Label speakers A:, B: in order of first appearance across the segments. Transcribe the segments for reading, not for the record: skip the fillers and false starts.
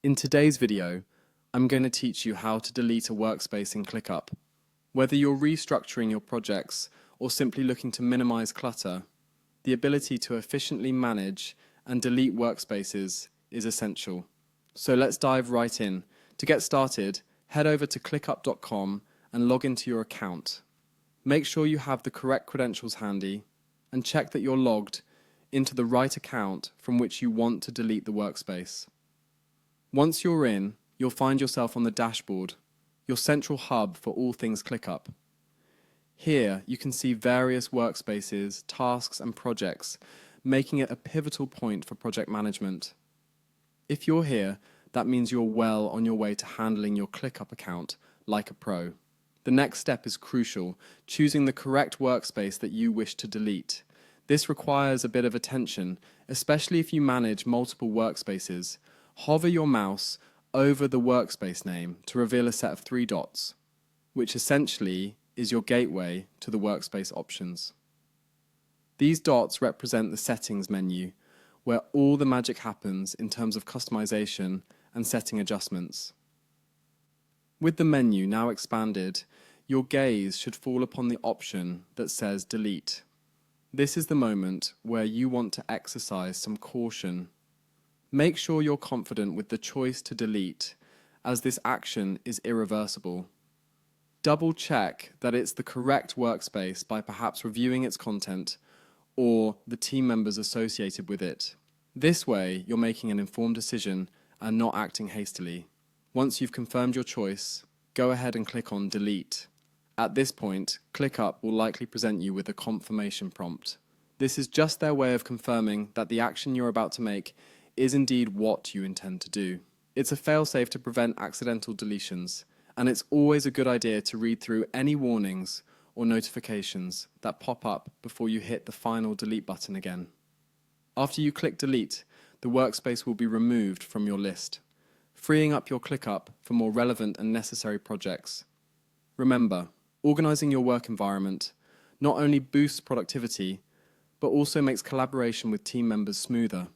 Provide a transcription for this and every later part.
A: In today's video, I'm going to teach you how to delete a workspace in ClickUp. Whether you're restructuring your projects or simply looking to minimize clutter, the ability to efficiently manage and delete workspaces is essential. So let's dive right in. To get started, head over to clickup.com and log into your account. Make sure you have the correct credentials handy and check that you're logged into the right account from which you want to delete the workspace. Once you're in, you'll find yourself on the dashboard, your central hub for all things ClickUp. Here, you can see various workspaces, tasks, and projects, making it a pivotal point for project management. If you're here, that means you're well on your way to handling your ClickUp account like a pro. The next step is crucial, choosing the correct workspace that you wish to delete. This requires a bit of attention, especially if you manage multiple workspaces. Hover your mouse over the workspace name to reveal a set of 3 dots, which essentially is your gateway to the workspace options. These dots represent the settings menu, where all the magic happens in terms of customization and setting adjustments. With the menu now expanded, your gaze should fall upon the option that says Delete. This is the moment where you want to exercise some caution. Make sure you're confident with the choice to delete, as this action is irreversible. Double check that it's the correct workspace by perhaps reviewing its content or the team members associated with it. This way, you're making an informed decision and not acting hastily. Once you've confirmed your choice, go ahead and click on Delete. At this point, ClickUp will likely present you with a confirmation prompt. This is just their way of confirming that the action you're about to make is indeed what you intend to do. It's a failsafe to prevent accidental deletions, and it's always a good idea to read through any warnings or notifications that pop up before you hit the final delete button again. After you click delete, the workspace will be removed from your list, freeing up your ClickUp for more relevant and necessary projects. Remember, organizing your work environment not only boosts productivity, but also makes collaboration with team members smoother.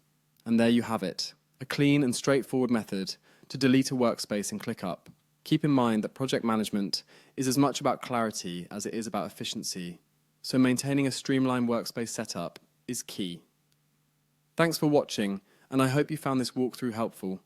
A: And there you have it, a clean and straightforward method to delete a workspace in ClickUp. Keep in mind that project management is as much about clarity as it is about efficiency, so maintaining a streamlined workspace setup is key. Thanks for watching, and I hope you found this walkthrough helpful.